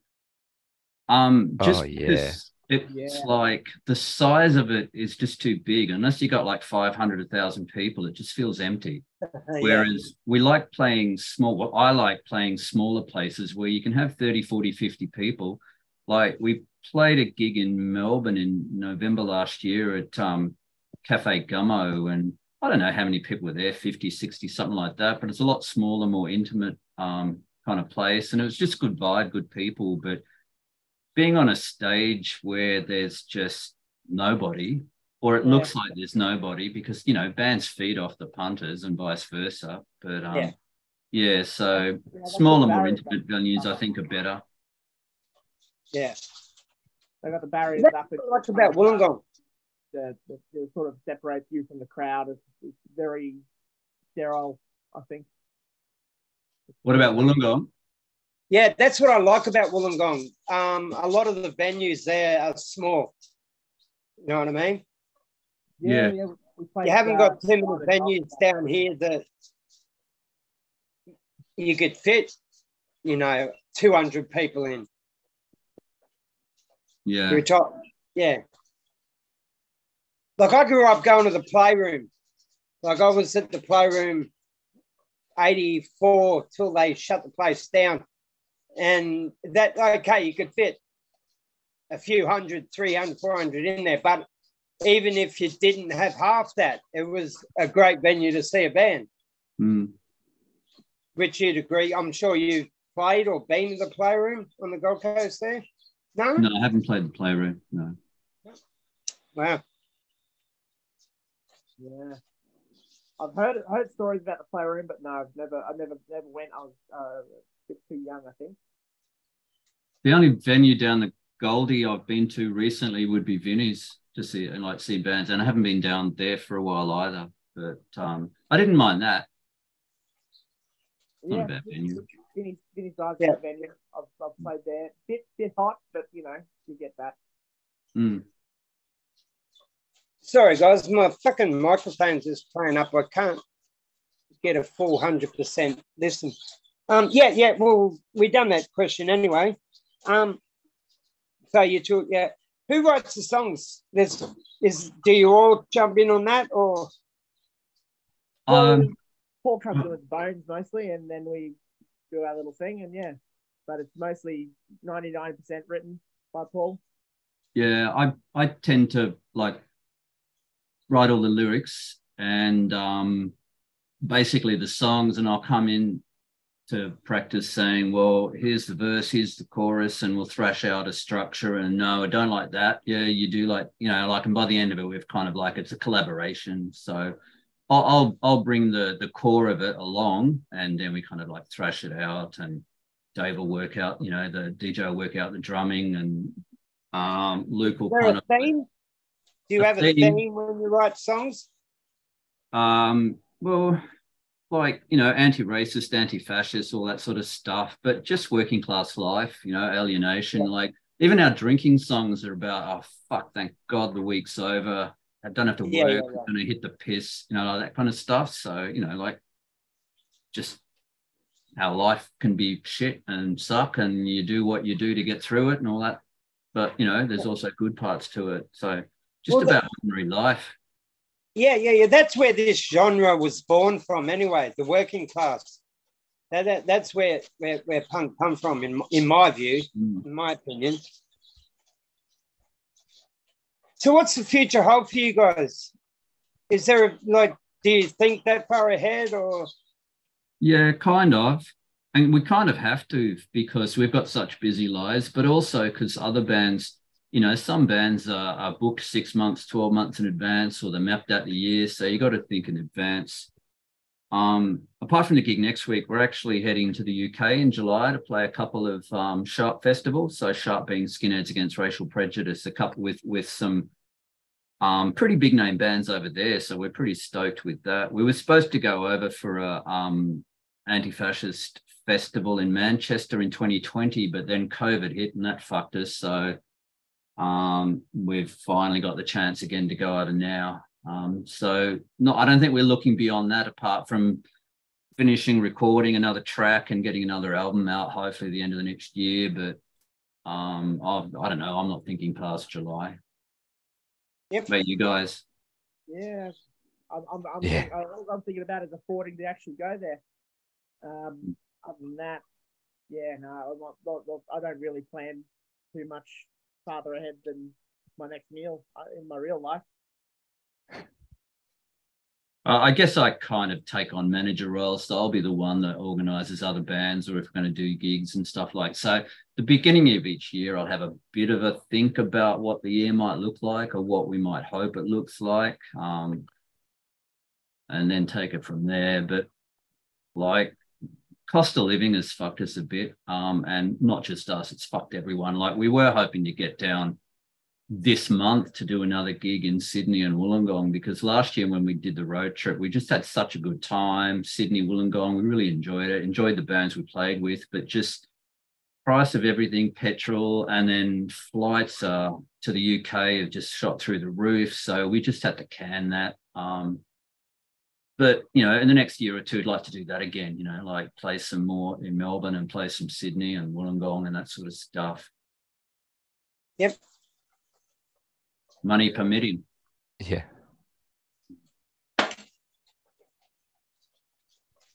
It's like the size of it is just too big. Unless you got like 500, 1,000 people, it just feels empty. Whereas we like playing small. Well, I like playing smaller places where you can have 30, 40, 50 people. Like, we played a gig in Melbourne in November last year at Cafe Gummo, and I don't know how many people were there, 50, 60, something like that, but it's a lot smaller, more intimate kind of place. And it was just good vibe, good people. But being on a stage where there's just nobody, or it looks like there's nobody, because, bands feed off the punters and vice versa. But so smaller, more intimate venues, I think, are better. Yeah. They got the barriers up. What's about Wollongong? The sort of separates you from the crowd. It's very sterile, I think. What about Wollongong? Yeah, that's what I like about Wollongong. A lot of the venues there are small. You know what I mean? Yeah. You haven't got too many venues down here that you could fit, 200 people in. Yeah. Yeah. Like, I grew up going to the Playroom. Like, I was at the Playroom 84 till they shut the place down. And that, okay, you could fit a few hundred, 300, 400 in there. But even if you didn't have half that, it was a great venue to see a band. Which you'd agree. I'm sure you played or been to the Playroom on the Gold Coast there? No? No, I haven't played the Playroom, no. Wow. Yeah. I've heard stories about the Playroom, but no, I never went. I was a bit too young, I think. The only venue down the Goldie I've been to recently would be Vinnie's to see bands, and I haven't been down there for a while either. But I didn't mind that. Not a bad venue. Vinnie's nice venue. I've played there. Bit hot, but you get that. Sorry, guys, my fucking microphone's just playing up. I can't get a full 100% listen. Yeah. Well, we done that question anyway. So you talk, yeah. Who writes the songs? Do you all jump in on that, or? Paul comes in with Bones mostly, and then we do our little thing, and yeah, but it's mostly 99% written by Paul. Yeah, I tend to write all the lyrics and basically the songs, and I'll come in to practice saying, well, here's the verse, here's the chorus, and we'll thrash out a structure. And no, I don't like that. Yeah, you do and by the end of it, we've kind of it's a collaboration. So I'll bring the core of it along, and then we kind of thrash it out, and Dave will work out, the DJ will work out the drumming, and Luke will kind of. Theme? Do you have a theme when you write songs? Well, anti-racist, anti-fascist, all that sort of stuff, but just working class life, alienation. Yeah. Even our drinking songs are about, oh, fuck, thank God the week's over. I don't have to work. I'm going to hit the piss, that kind of stuff. So, just how life can be shit and suck, and you do what you do to get through it and all that. But, there's also good parts to it. So just about ordinary life. Yeah. That's where this genre was born from anyway, the working class. That's where punk come from, in my view, in my opinion. So what's the future hold for you guys? Is there do you think that far ahead, or? Yeah, kind of. And we kind of have to, because we've got such busy lives, but also because other bands, some bands are booked 6 months, 12 months in advance, or they're mapped out the year. So you got to think in advance. Apart from the gig next week, we're actually heading to the UK in July to play a couple of Sharp festivals. So Sharp being Skinheads Against Racial Prejudice, a couple with some pretty big name bands over there. So we're pretty stoked with that. We were supposed to go over for a anti-fascist festival in Manchester in 2020, but then COVID hit and that fucked us. So we've finally got the chance again to go over now. I don't think we're looking beyond that, apart from finishing recording another track and getting another album out, hopefully at the end of the next year. But I don't know. I'm not thinking past July. Yep. But you guys? Yeah, I'm thinking about is affording to actually go there. Other than that, yeah, no, I don't really plan too much farther ahead than my next meal in my real life. I guess I kind of take on manager roles, so I'll be the one that organises other bands, or if we're going to do gigs and stuff like. So the beginning of each year, I'll have a bit of a think about what the year might look like, or what we might hope it looks like, and then take it from there. But cost of living has fucked us a bit, and not just us, it's fucked everyone. We were hoping to get down this month to do another gig in Sydney and Wollongong, because last year when we did the road trip, we just had such a good time. Sydney, Wollongong, we really enjoyed the bands we played with, but just price of everything, petrol, and then flights to the UK have just shot through the roof. So we just had to can that. But, in the next year or two, I'd like to do that again, play some more in Melbourne and play some Sydney and Wollongong and that sort of stuff. Yep. Money permitting. Yeah.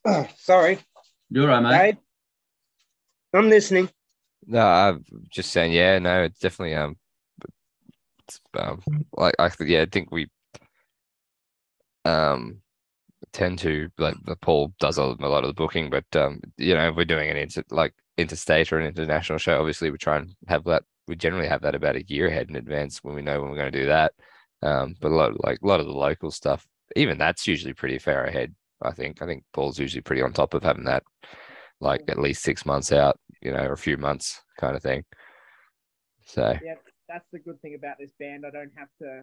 Oh, sorry. You're right, mate. I'm listening. No, I'm just saying, yeah, no, it's definitely it's, like I think we tend to like Paul does a lot of the booking, but if we're doing an interstate or an international show, obviously we try and have that. We generally have that about a year ahead in advance when we know when we're going to do that. But a lot of the local stuff, even that's usually pretty far ahead. I think Paul's usually pretty on top of having that like at least 6 months out, or a few months kind of thing. So yeah, that's the good thing about this band. I don't have to,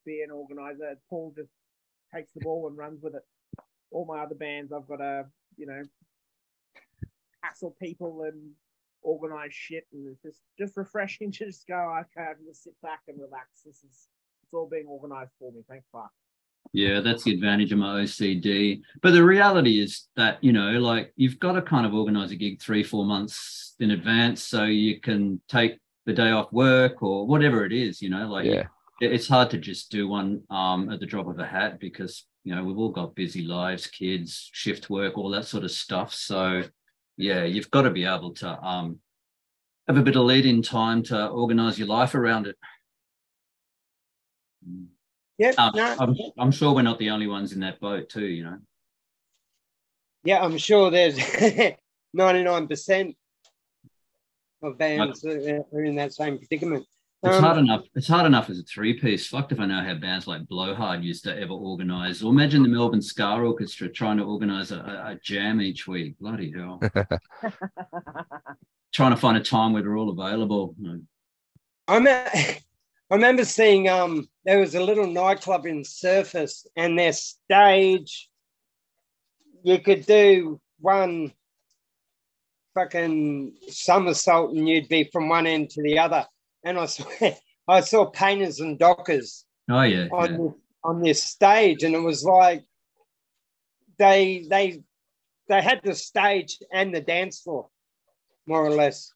be an organizer. Paul just takes the ball and runs with it. All my other bands, I've got to, hassle people and organize shit, and it's just refreshing to just go, okay, I can just sit back and relax. It's all being organized for me. Thank fuck. Yeah, that's the advantage of my OCD. But the reality is that, like you've got to kind of organize a gig 3-4 months in advance so you can take the day off work or whatever it is, yeah. It's hard to just do one at the drop of a hat because, we've all got busy lives, kids, shift work, all that sort of stuff. So, yeah, you've got to be able to have a bit of lead in time to organize your life around it. Yeah, I'm sure we're not the only ones in that boat too, Yeah, I'm sure there's 99% of bands are in that same predicament. It's hard enough. It's hard enough as a three-piece. Fucked if I know how bands like Blowhard used to ever organise. Or imagine the Melbourne Ska Orchestra trying to organise a jam each week. Bloody hell! Trying to find a time where they're all available. I remember seeing there was a little nightclub in Surface, and their stage, you could do one fucking somersault and you'd be from one end to the other. And I saw painters and dockers on this stage, and it was like they had the stage and the dance floor, more or less.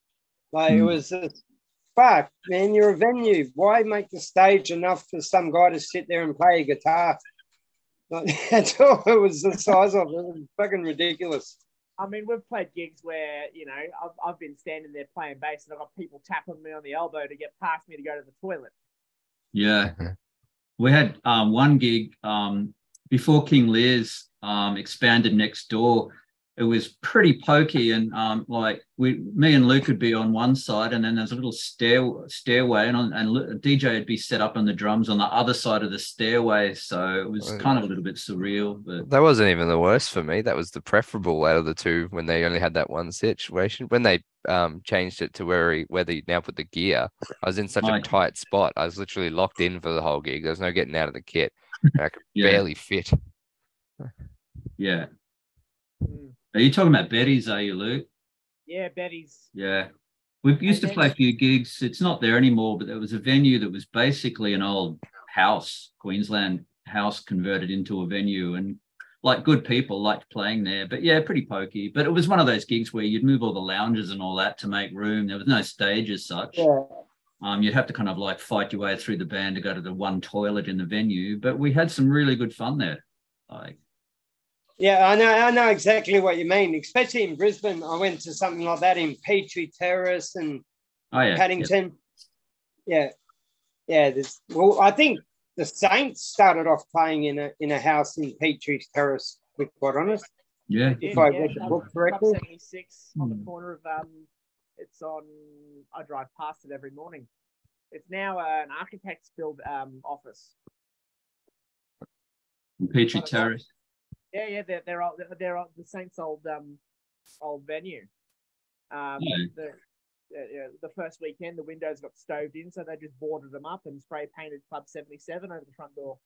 Like it was fuck, man, you're a venue. Why make the stage enough for some guy to sit there and play a guitar? Like, that's all it was the size of it. It was fucking ridiculous. I mean, we've played gigs where, I've been standing there playing bass and I've got people tapping me on the elbow to get past me to go to the toilet. Yeah. We had one gig before King Lear's expanded next door. It was pretty pokey, and me and Luke would be on one side, and then there's a little stairway, and DJ would be set up on the drums on the other side of the stairway. So it was kind of a little bit surreal. But that wasn't even the worst for me. That was the preferable out of the two when they only had that one situation. When they changed it to where they now put the gear, I was in such a tight spot. I was literally locked in for the whole gig. There was no getting out of the kit. I could barely fit. Yeah. Are you talking about Betty's, are you, Luke? Yeah, Betty's. Yeah. We used to play a few gigs. It's not there anymore, but there was a venue that was basically an old house, Queensland house converted into a venue, and like good people liked playing there. But yeah, pretty pokey. But it was one of those gigs where you'd move all the lounges and all that to make room. There was no stage as such. Yeah. You'd have to kind of like fight your way through the band to go to the one toilet in the venue. But we had some really good fun there. Yeah, I know exactly what you mean. Especially in Brisbane, I went to something like that in Petrie Terrace and Paddington. Yeah. Well, I think the Saints started off playing in a house in Petrie Terrace, to be quite honest. Yeah. If I read the book correctly. 76 on the corner of it's on. I drive past it every morning. It's now an architect's build office. Petrie Terrace. Yeah, they're the Saints' old venue. The first weekend, the windows got stoved in, so they just boarded them up and spray painted Club 77 over the front door.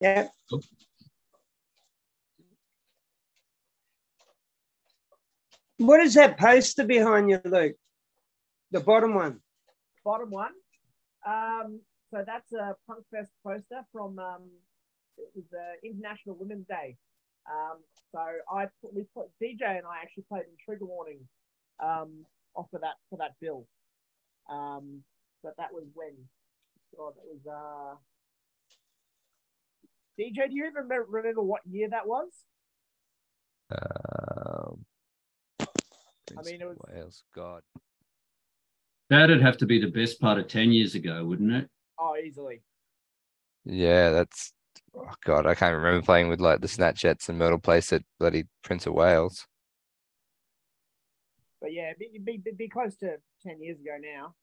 Yeah. What is that poster behind you, Luke? The bottom one. Bottom one. So that's a Punk Fest poster from. It was International Women's Day. So DJ and I actually played in Trigger Warning off of that for that bill. But that was when? God, that was DJ, do you even remember what year that was? I mean, it was Wales. God. That'd have to be the best part of 10 years ago, wouldn't it? easily. Yeah, that's. Oh God, I can't remember playing with like the Snatchettes and Myrtle Place at bloody Prince of Wales. But yeah, it'd be close to 10 years ago now.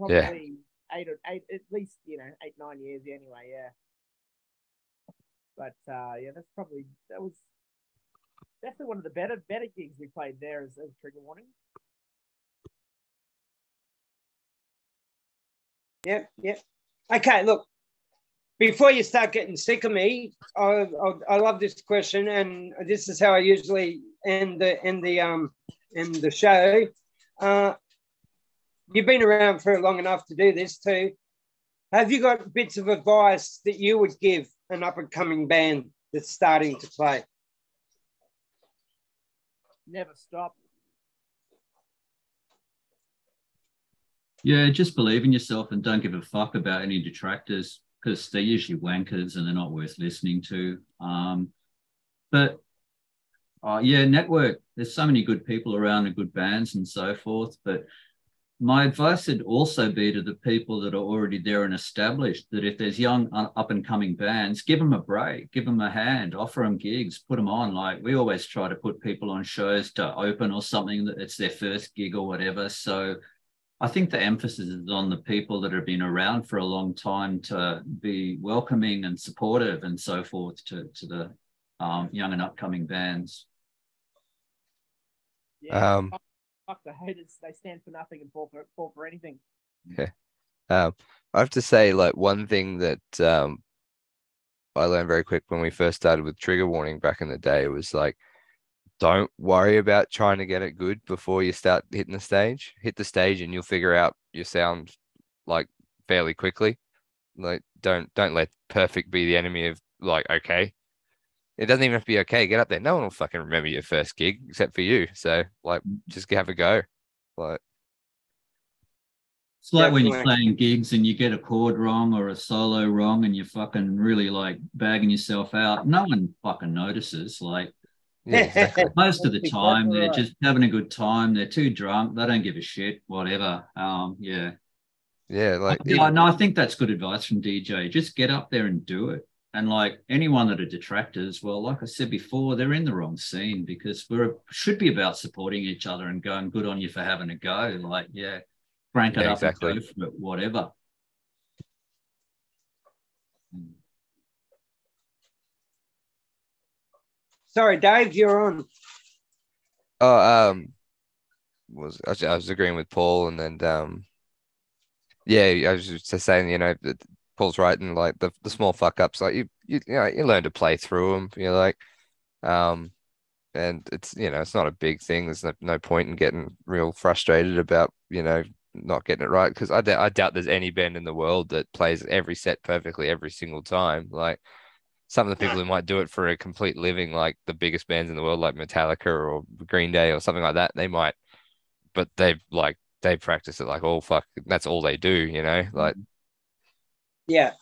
Yeah. Probably eight, at least, 8, 9 years anyway. Yeah. But yeah, that was definitely one of the better gigs we played there as Trigger Warning. Yep. Okay, look. Before you start getting sick of me, I love this question, and this is how I usually end the show. You've been around for long enough to do this too. Have you got bits of advice that you would give an up-and-coming band that's starting to play? Never stop. Yeah, just believe in yourself and don't give a fuck about any detractors, because they're usually wankers and they're not worth listening to. Yeah, network. There's so many good people around and good bands and so forth. But my advice would also be to the people that are already there and established, that if there's young up and coming bands, give them a break, give them a hand, offer them gigs, put them on. Like we always try to put people on shows to open or something that it's their first gig or whatever. So I think the emphasis is on the people that have been around for a long time to be welcoming and supportive and so forth to the young and upcoming bands. Yeah, fuck the haters. They stand for nothing and fall for anything. Yeah. I have to say, like, one thing that I learned very quick when we first started with Trigger Warning back in the day was like, don't worry about trying to get it good before you start hitting the stage. Hit the stage and you'll figure out your sound like fairly quickly. Like don't let perfect be the enemy of like okay. It doesn't even have to be okay. Get up there. No one will fucking remember your first gig except for you. So like just have a go. Like it's like when you're playing gigs and you get a chord wrong or a solo wrong and you're fucking really like bagging yourself out. No one fucking notices. Like yeah, exactly. Most of the time, they're just having a good time. They're too drunk. They don't give a shit, whatever. Yeah. Yeah, like no, I think that's good advice from DJ. Just get up there and do it. And like anyone that are detractors, well, like I said before, they're in the wrong scene because should be about supporting each other and going good on you for having a go. Like, yeah, crank it up exactly. And go for it, whatever. Sorry, Dave, you're on. Oh, I was agreeing with Paul, and then yeah, I was just saying, that Paul's right, and like the small fuck ups, like you learn to play through them. And it's not a big thing. There's no point in getting real frustrated about not getting it right, because I doubt there's any band in the world that plays every set perfectly every single time. Like some of the people who might do it for a complete living, like the biggest bands in the world, like Metallica or Green Day or something like that, they might, but they practice it like, oh fuck, that's all they do, like. Yeah.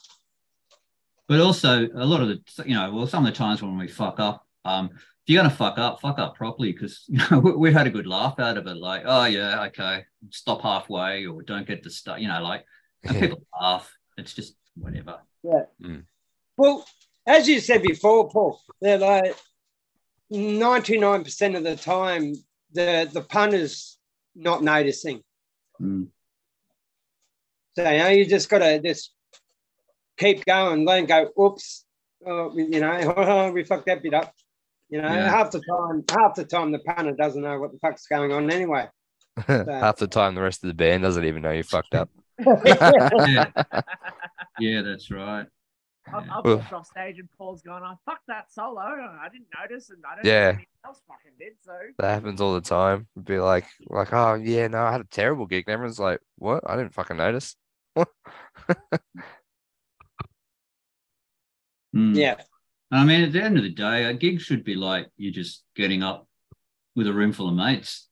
But also a lot of the, some of the times when we fuck up, if you're gonna fuck up properly, because we've had a good laugh out of it. Like, oh yeah, okay, stop halfway or don't get to start. Like people laugh. It's just whatever. Yeah. Well, as you said before, Paul, they're like 99% of the time the punter's not noticing. So you just got to just keep going, learn, go, oops, we fucked that bit up. Half the time the punter doesn't know what the fuck's going on anyway. So. Half the time the rest of the band doesn't even know you fucked up. Yeah, that's right. I've walked off stage and Paul's gone, oh, fuck that solo. I didn't notice, and I don't think anyone else fucking did. So that happens all the time. It'd be like, oh yeah, no, I had a terrible gig. And everyone's like, what? I didn't fucking notice. Yeah. I mean, at the end of the day, a gig should be like you're just getting up with a room full of mates.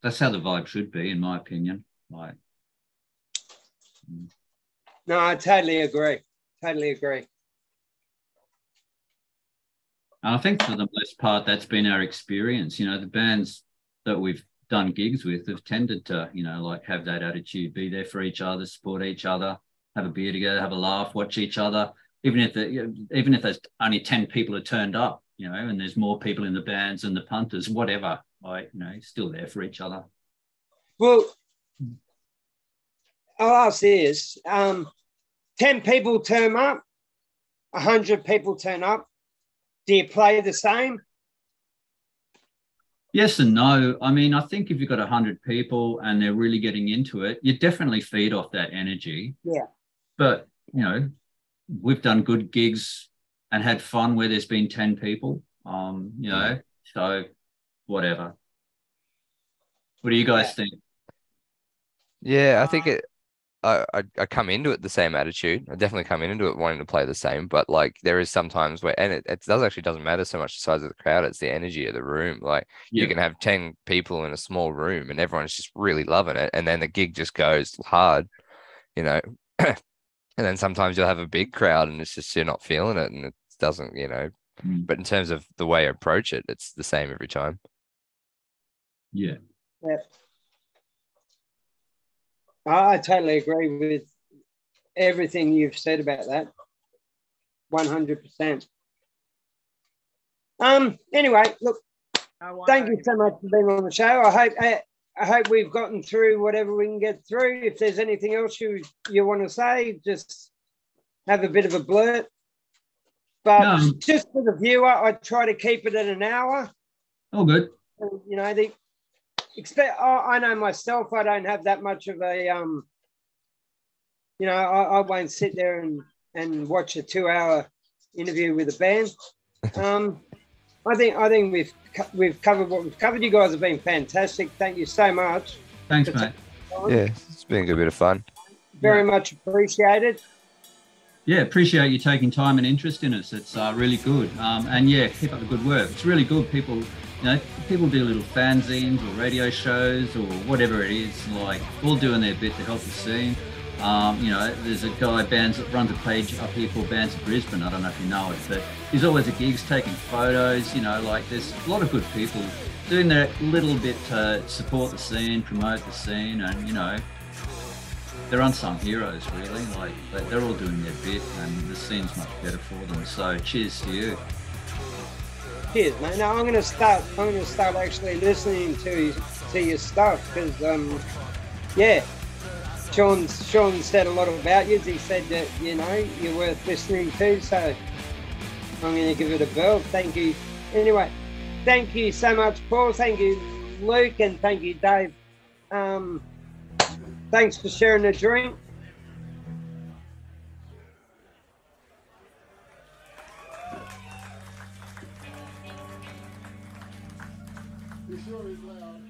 That's how the vibe should be, in my opinion. Like, no, I totally agree. Totally agree. And I think for the most part, that's been our experience. The bands that we've done gigs with have tended to, you know, like have that attitude, be there for each other, support each other, have a beer together, have a laugh, watch each other. Even if there's only 10 people have turned up, you know, and there's more people in the bands and the punters, whatever, like, you know, still there for each other. Well, I'll ask this. 10 people turn up, 100 people turn up. Do you play the same? Yes and no. I mean, I think if you've got 100 people and they're really getting into it, you definitely feed off that energy. Yeah. But, you know, we've done good gigs and had fun where there's been 10 people, you know, so whatever. What do you guys think? Yeah, I think I come into it the same attitude. I definitely come into it wanting to play the same, but like there is sometimes where, and it doesn't matter so much the size of the crowd, it's the energy of the room. Like you can have 10 people in a small room and everyone's just really loving it, and then the gig just goes hard, you know. And then sometimes you'll have a big crowd and it's just you're not feeling it, and it doesn't, you know. But in terms of the way I approach it, it's the same every time. Yeah. I totally agree with everything you've said about that. 100%. Anyway, look, thank you so much for being on the show. I hope we've gotten through whatever we can get through. If there's anything else you want to say, just have a bit of a blurt. But just for the viewer, I try to keep it at an hour. Oh, good. You know, I know myself, I don't have that much of a, you know, I won't sit there and watch a 2-hour interview with a band. I think we've covered what we've covered. You guys have been fantastic. Thank you so much. Thanks, mate. Yeah, it's been a good bit of fun. Very much appreciated. Yeah, appreciate you taking time and interest in us. It's really good. And yeah, keep up the good work. It's really good. People, you know, people do little fanzines or radio shows or whatever it is, like all doing their bit to help the scene. You know, there's a guy runs a page up here called Bands of Brisbane. I don't know if you know it, but he's always at gigs taking photos. You know, like there's a lot of good people doing their little bit to support the scene, promote the scene, and you know, they're unsung heroes really. Like they're all doing their bit, and the scene's much better for them. So cheers to you. Cheers, mate. Now I'm going to start actually listening to your stuff because yeah. Sean said a lot about you. He said that, you know, you're worth listening to, so I'm going to give it a whirl. Thank you. Anyway, thank you so much, Paul. Thank you, Luke, and thank you, Dave. Thanks for sharing the drink. You sure is loud.